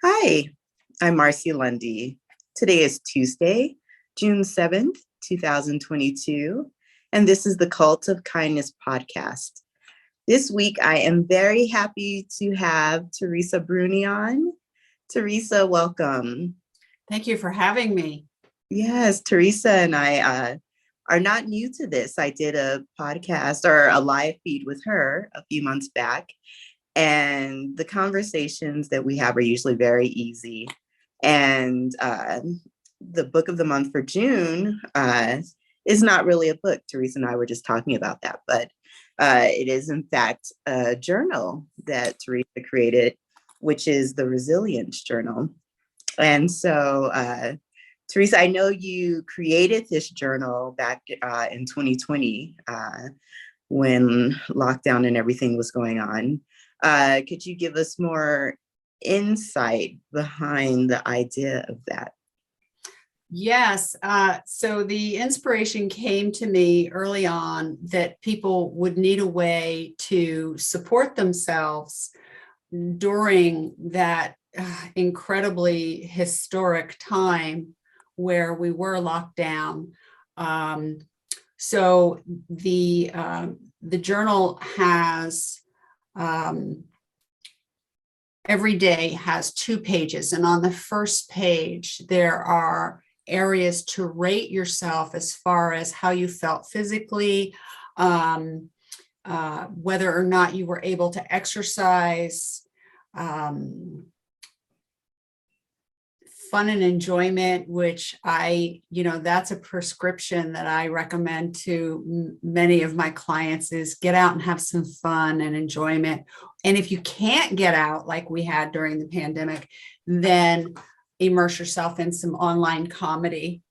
Hi, I'm Marcy Lundy. Today is Tuesday, June 7th, 2022, and this is the Cult of Kindness podcast. This week, I am very happy to have Teresa Bruni on. Teresa, welcome. Thank you for having me. Yes, Teresa and I are not new to this. I did a podcast or a live feed with her a few months back, and the conversations that we have are usually very easy. And the book of the month for June is not really a book. Teresa and I were just talking about that, but it is in fact a journal that Teresa created, which is the Resilience Journal. And so, Teresa, I know you created this journal back in 2020 when lockdown and everything was going on. Could you give us more insight behind the idea of that? Yes. So the inspiration came to me early on that people would need a way to support themselves during that incredibly historic time where we were locked down. So the journal has every day has 2 pages, and on the first page there are areas to rate yourself as far as how you felt physically, whether or not you were able to exercise, fun and enjoyment, which that's a prescription that I recommend to many of my clients, is get out and have some fun and enjoyment. And if you can't get out like we had during the pandemic, then immerse yourself in some online comedy.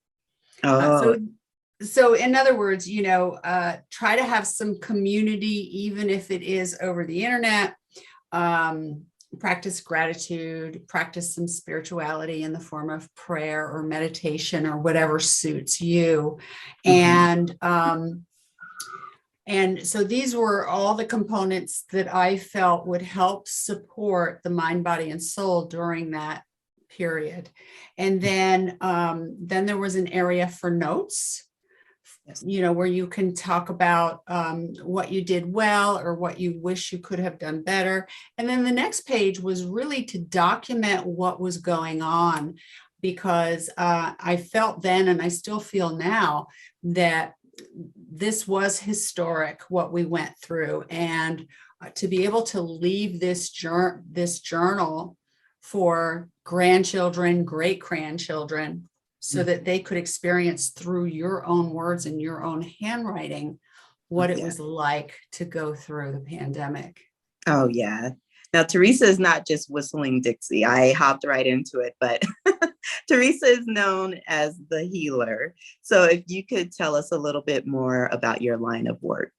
So in other words, try to have some community, even if it is over the internet. Practice gratitude, practice some spirituality in the form of prayer or meditation or whatever suits you. Mm-hmm. And so these were all the components that I felt would help support the mind, body, and soul during that period. And then there was an area for notes, where you can talk about what you did well or what you wish you could have done better. And then the next page was really to document what was going on, because I felt then, and I still feel now, that this was historic, what we went through. And to be able to leave this journal for grandchildren, great-grandchildren, so that they could experience through your own words and your own handwriting what it was like to go through the pandemic. Oh, yeah. Now, Teresa is not just whistling Dixie. I hopped right into it, but Teresa is known as the healer. So if you could tell us a little bit more about your line of work.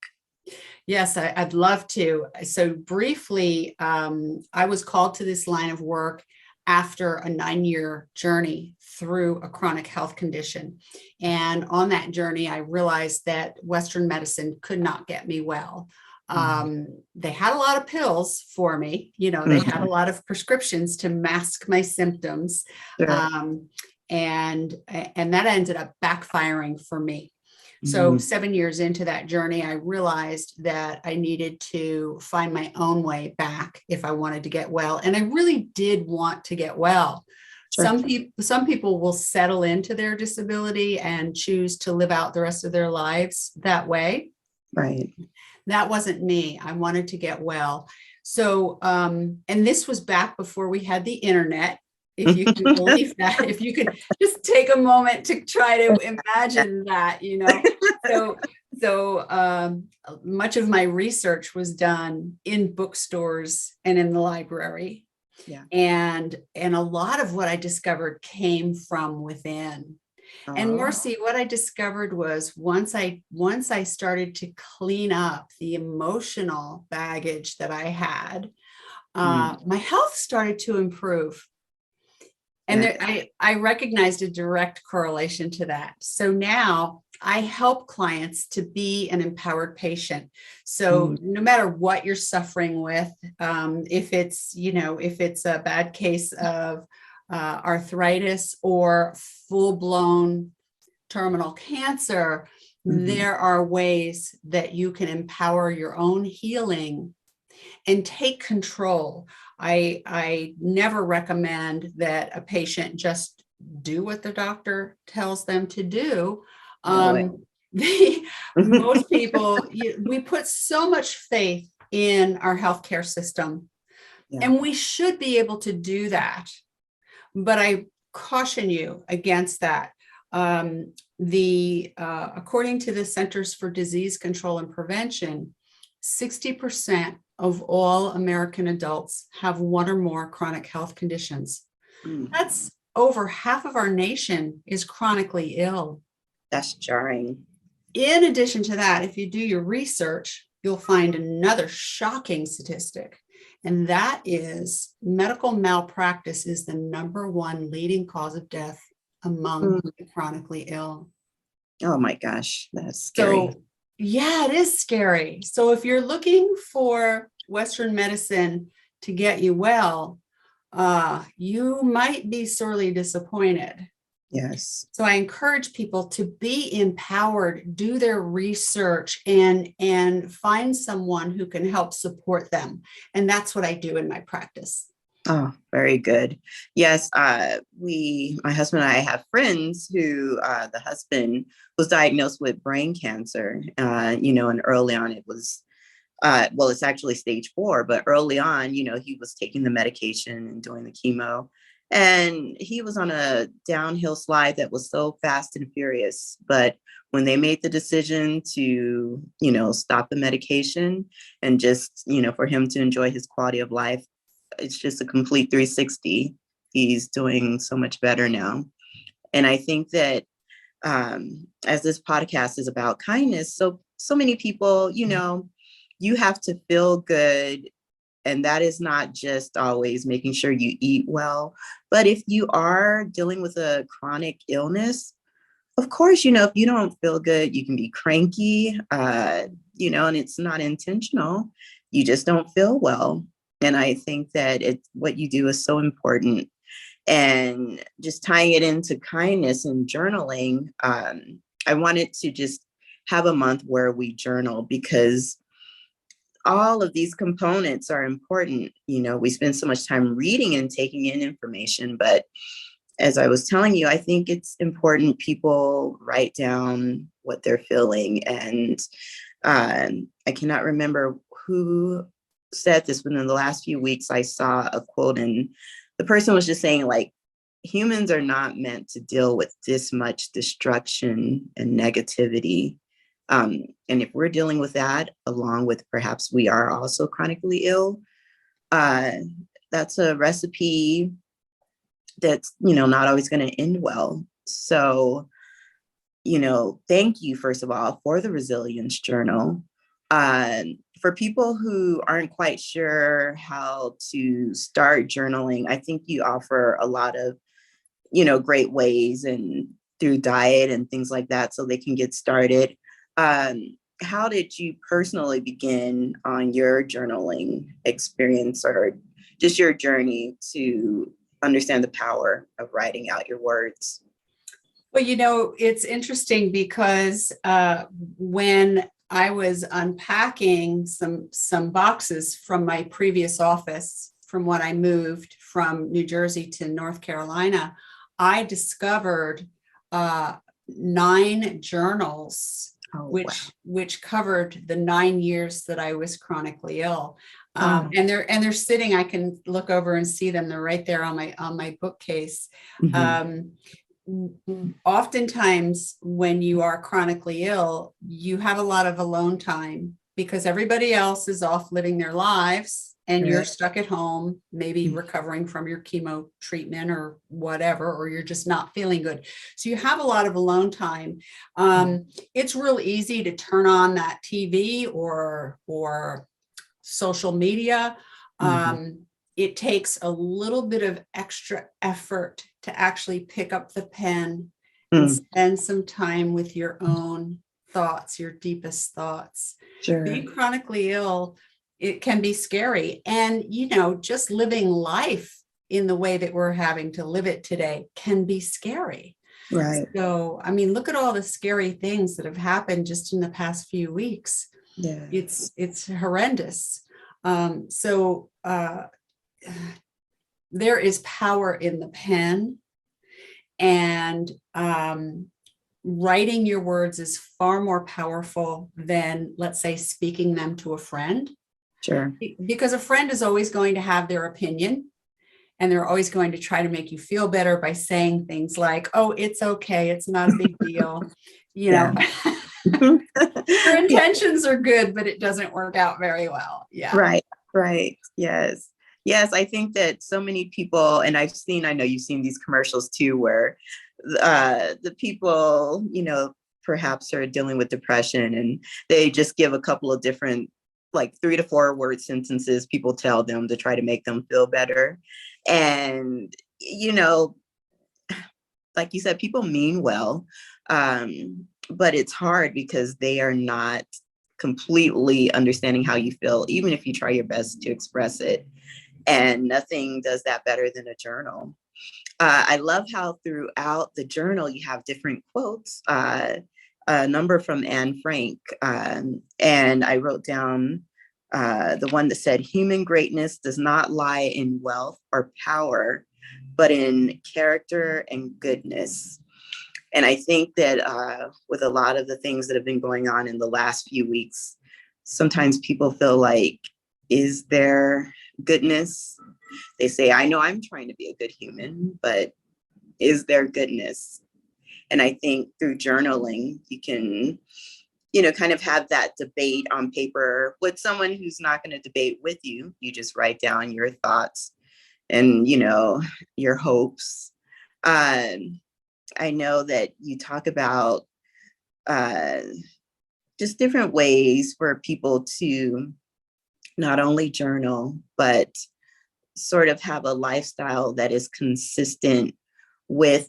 Yes, I'd love to. So briefly, I was called to this line of work after a 9-year journey through a chronic health condition. And on that journey, I realized that Western medicine could not get me well. They had a lot of pills for me, they had a lot of prescriptions to mask my symptoms. Sure. And that ended up backfiring for me. So 7 years into that journey, I realized that I needed to find my own way back if I wanted to get well. And I really did want to get well. Sure. Some people will settle into their disability and choose to live out the rest of their lives that way. Right. That wasn't me. I wanted to get well. So, and this was back before we had the internet. If you can believe that, if you could just take a moment to try to imagine that, So much of my research was done in bookstores and in the library. Yeah. And a lot of what I discovered came from within. Oh. And Marcy, what I discovered was once I started to clean up the emotional baggage that I had, my health started to improve. And I recognized a direct correlation to that. So now I help clients to be an empowered patient. So no matter what you're suffering with, if it's, if it's a bad case of arthritis or full-blown terminal cancer, there are ways that you can empower your own healing and take control. I never recommend that a patient just do what the doctor tells them to do. Most people, we put so much faith in our healthcare system, and we should be able to do that. But I caution you against that. According to the Centers for Disease Control and Prevention, 60% of all American adults have one or more chronic health conditions. That's over half of our nation is chronically ill. That's jarring. In addition to that, if you do your research, you'll find another shocking statistic, and that is medical malpractice is the number one leading cause of death among the chronically ill. Oh my gosh, that's scary. So, yeah, it is scary. So if you're looking for Western medicine to get you well, you might be sorely disappointed. Yes. So I encourage people to be empowered, do their research, and find someone who can help support them. And that's what I do in my practice. Oh, very good. Yes, my husband and I have friends who the husband was diagnosed with brain cancer, and early on it was, it's actually stage 4, but early on, he was taking the medication and doing the chemo, and he was on a downhill slide that was so fast and furious. But when they made the decision to, stop the medication and just, for him to enjoy his quality of life, it's just a complete 360. He's doing so much better now. And I think that as this podcast is about kindness, so many people, you have to feel good. And that is not just always making sure you eat well. But if you are dealing with a chronic illness, of course, if you don't feel good, you can be cranky, and it's not intentional. You just don't feel well. And I think that what you do is so important. And just tying it into kindness and journaling, I wanted to just have a month where we journal, because all of these components are important. We spend so much time reading and taking in information, but as I was telling you, I think it's important people write down what they're feeling. And I cannot remember who said this, but in the last few weeks, I saw a quote, and the person was just saying, like, humans are not meant to deal with this much destruction and negativity. And if we're dealing with that, along with perhaps we are also chronically ill, that's a recipe that's, not always going to end well. So, thank you, first of all, for the Resilience Journal. For people who aren't quite sure how to start journaling, I think you offer a lot of, great ways, and through diet and things like that, so they can get started. How did you personally begin on your journaling experience, or just your journey to understand the power of writing out your words? Well, it's interesting because when I was unpacking some boxes from my previous office, from when I moved from New Jersey to North Carolina, I discovered 9 journals, which covered the 9 years that I was chronically ill. And they're sitting. I can look over and see them. They're right there on my bookcase. Oftentimes when you are chronically ill, you have a lot of alone time because everybody else is off living their lives and you're stuck at home, maybe recovering from your chemo treatment or whatever, or you're just not feeling good. So you have a lot of alone time. It's real easy to turn on that TV or social media. It takes a little bit of extra effort to actually pick up the pen and Mm. spend some time with your own thoughts, your deepest thoughts. Sure. Being chronically ill, it can be scary. And, just living life in the way that we're having to live it today can be scary. Right. So, I mean, look at all the scary things that have happened just in the past few weeks. Yeah. It's horrendous. So there is power in the pen, and writing your words is far more powerful than, let's say, speaking them to a friend. Sure. Because a friend is always going to have their opinion, and they're always going to try to make you feel better by saying things like, oh, it's okay, it's not a big deal. Your intentions are good, but it doesn't work out very well. Yeah. Right. Yes. I think that so many people, and I know you've seen these commercials too, where the people, perhaps are dealing with depression, and they just give a couple of different, like 3 to 4 word sentences people tell them to try to make them feel better. And, like you said, people mean well, but it's hard because they are not completely understanding how you feel, even if you try your best to express it. And nothing does that better than a journal. I love how throughout the journal you have different quotes, a number from Anne Frank. And I wrote down the one that said, human greatness does not lie in wealth or power, but in character and goodness. And I think that with a lot of the things that have been going on in the last few weeks, sometimes people feel like, is there goodness? They say, I know I'm trying to be a good human, but is there goodness? And I think through journaling, you can, kind of have that debate on paper with someone who's not going to debate with you. You just write down your thoughts and, your hopes. I know that you talk about just different ways for people to not only journal, but sort of have a lifestyle that is consistent with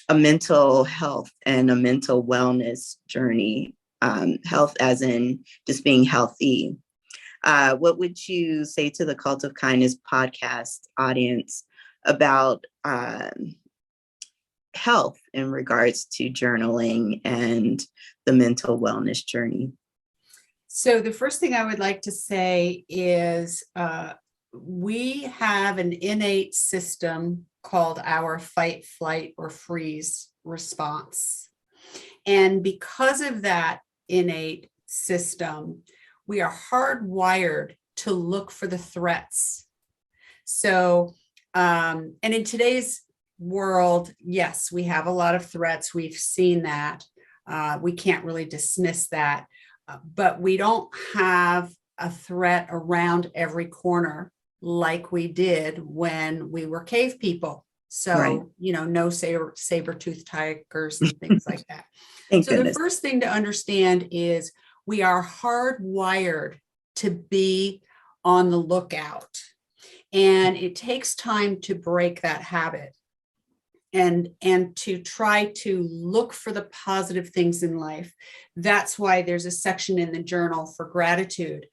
a mental health and a mental wellness journey. Health as in just being healthy. What would you say to the Cult of Kindness podcast audience about health in regards to journaling and the mental wellness journey? So the first thing I would like to say is we have an innate system called our fight, flight, or freeze response. And because of that innate system, we are hardwired to look for the threats. So, and in today's world, yes, we have a lot of threats. We've seen that. We can't really dismiss that. But we don't have a threat around every corner like we did when we were cave people. So, Right. No saber-toothed tigers and things like that. Thank So goodness. the first thing to understand is we are hardwired to be on the lookout. And it takes time to break that habit and to try to look for the positive things in life. That's why there's a section in the journal for gratitude.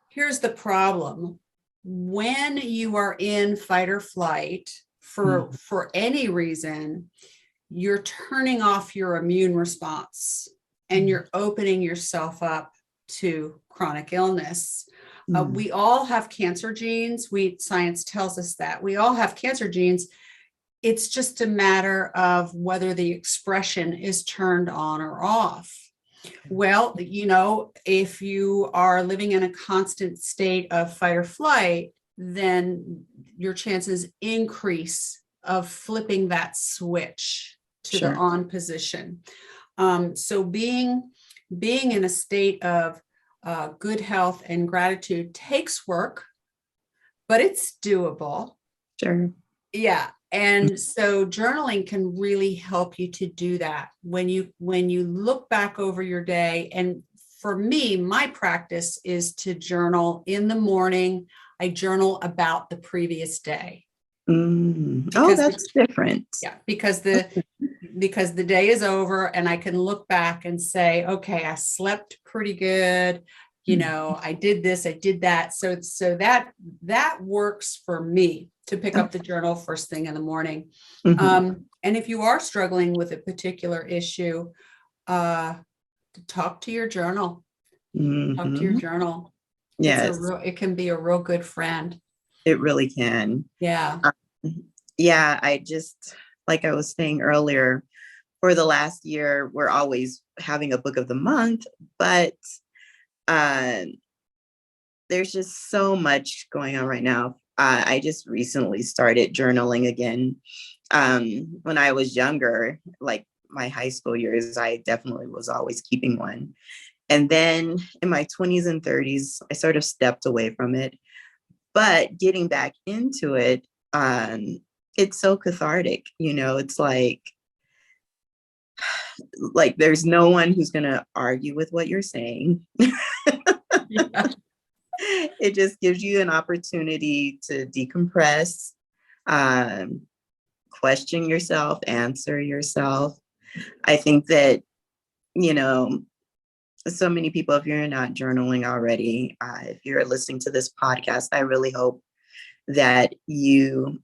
Here's the problem. When you are in fight or flight for any reason, you're turning off your immune response and you're opening yourself up to chronic illness. We all have cancer genes. Science tells us that we all have cancer genes. It's just a matter of whether the expression is turned on or off. Well, if you are living in a constant state of fight or flight, then your chances increase of flipping that switch to the on position. So being in a state of good health and gratitude takes work, but it's doable. Sure. Yeah. And so journaling can really help you to do that when you look back over your day. And for me, my practice is to journal in the morning. I journal about the previous day. Oh, because that's different. yeah, because the day is over and I can look back and say, okay, I slept pretty good. I did this, I did that. So that works for me to pick up the journal first thing in the morning. And if you are struggling with a particular issue, talk to your journal. Talk to your journal. Yes, It can be a real good friend. it really can. Yeah. Yeah, I just, like I was saying earlier, for the last year, we're always having a book of the month, but there's just so much going on right now. I just recently started journaling again. When I was younger, like my high school years, I definitely was always keeping one. And then in my 20s and 30s, I sort of stepped away from it. But getting back into it, it's so cathartic. It's like there's no one who's going to argue with what you're saying. Yeah. It just gives you an opportunity to decompress, um, question yourself, answer yourself. I think that, you know, so many people, if you're not journaling already, if you're listening to this podcast, I really hope that you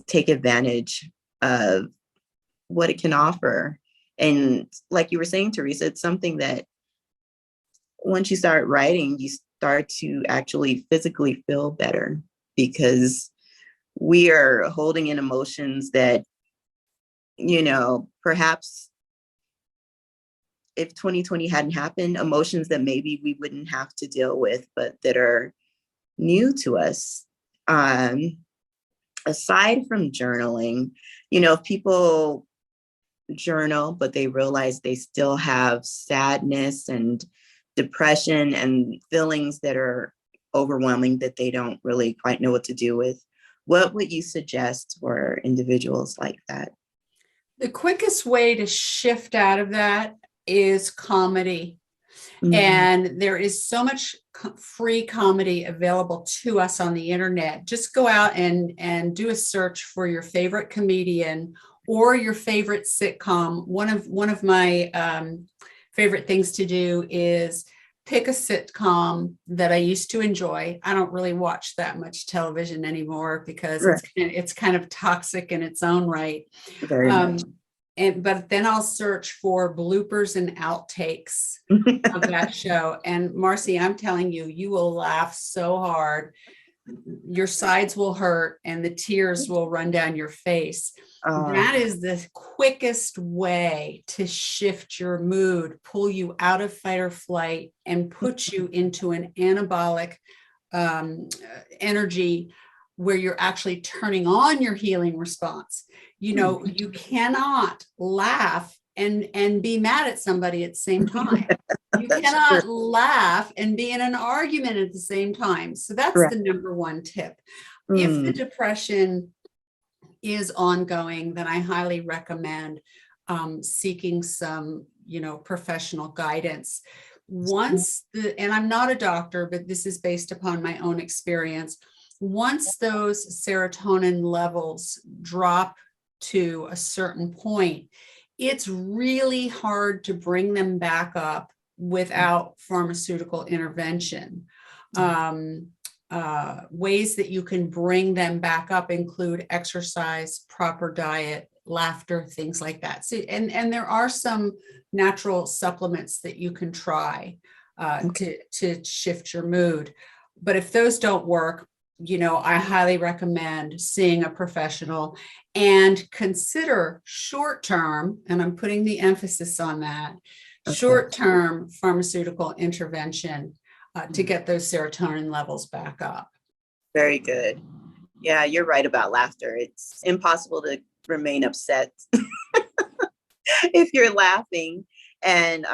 take advantage of what it can offer. And like you were saying, Teresa, it's something that once you start writing, you start to actually physically feel better because we are holding in emotions that, perhaps if 2020 hadn't happened, emotions that maybe we wouldn't have to deal with, but that are new to us. Aside from journaling, if people journal, but they realize they still have sadness and depression and feelings that are overwhelming that they don't really quite know what to do with, what would you suggest for individuals like that? The quickest way to shift out of that is comedy. Mm-hmm. And there is so much free comedy available to us on the internet. Just go out and do a search for your favorite comedian or your favorite sitcom. One of my favorite things to do is pick a sitcom that I used to enjoy. I don't really watch that much television anymore because Right. it's kind of toxic in its own right. Very much. But then I'll search for bloopers and outtakes of that show. And Marcy, I'm telling you, you will laugh so hard. Your sides will hurt and the tears will run down your face. That is the quickest way to shift your mood, pull you out of fight or flight, and put you into an anabolic energy where you're actually turning on your healing response. You cannot laugh and be mad at somebody at the same time. You cannot laugh and be in an argument at the same time. So that's the number one tip. If the depression is ongoing, then I highly recommend seeking some, professional guidance. And I'm not a doctor, but this is based upon my own experience. Once those serotonin levels drop to a certain point, it's really hard to bring them back up without pharmaceutical intervention. Ways that you can bring them back up include exercise, proper diet, laughter, things like that. So, and there are some natural supplements that you can try to shift your mood. But if those don't work, I highly recommend seeing a professional and consider short-term, and I'm putting the emphasis on that, short-term pharmaceutical intervention to get those serotonin levels back up. Very good. Yeah, you're right about laughter. It's impossible to remain upset if you're laughing. And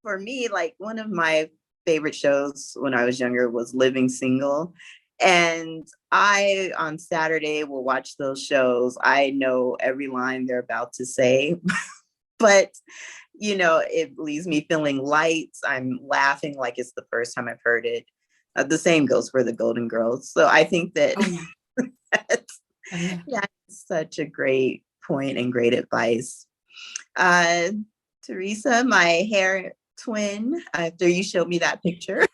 for me, like one of my favorite shows when I was younger was Living Single. And I, on Saturday, will watch those shows. I know every line they're about to say, but, it leaves me feeling light. I'm laughing like it's the first time I've heard it. The same goes for the Golden Girls. So I think that, Yeah. Yeah, such a great point and great advice. Uh, Teresa, my hair twin, after you showed me that picture.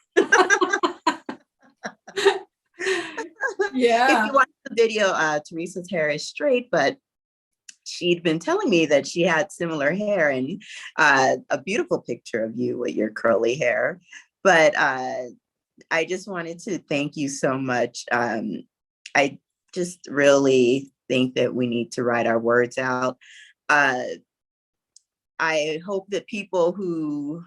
If Yeah. you watch the video, Teresa's hair is straight, but she'd been telling me that she had similar hair and a beautiful picture of you with your curly hair. But I just wanted to thank you so much. I just really think that we need to write our words out. Uh, I hope that people who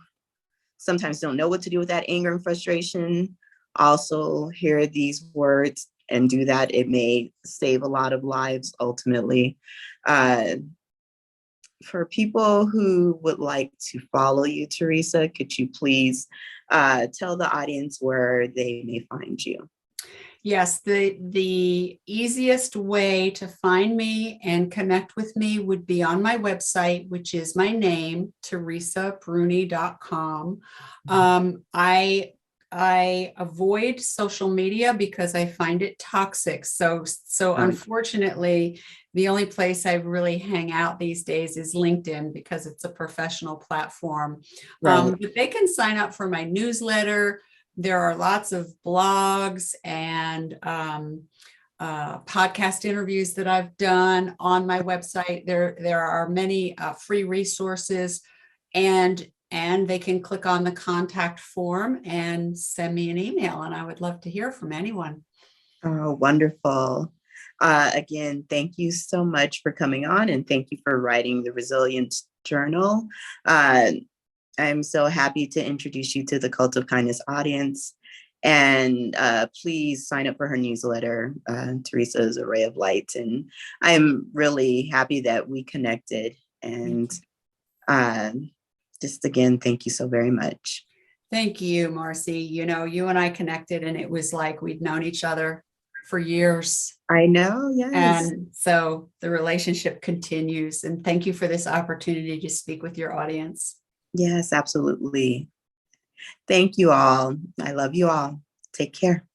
sometimes don't know what to do with that anger and frustration also hear these words and do that. It may save a lot of lives ultimately. Uh, for people who would like to follow you, Teresa, could you please tell the audience where they may find you? Yes, the easiest way to find me and connect with me would be on my website, which is my name, teresabruni.com. I avoid social media because I find it toxic. So unfortunately, the only place I really hang out these days is LinkedIn because it's a professional platform. Right. But they can sign up for my newsletter. There are lots of blogs and podcast interviews that I've done on my website. There are many free resources, and they can click on the contact form and send me an email. And I would love to hear from anyone. Oh, wonderful. Again, thank you so much for coming on, and thank you for writing the Resilience Journal. I'm so happy to introduce you to the Cult of Kindness audience. And please sign up for her newsletter. Teresa is a ray of light. And I'm really happy that we connected. And just again, thank you so very much. Thank you, Marcy. You know, you and I connected, and it was like we'd known each other for years. I know, yes. And so the relationship continues. And thank you for this opportunity to speak with your audience. Yes, absolutely. Thank you all. I love you all. Take care.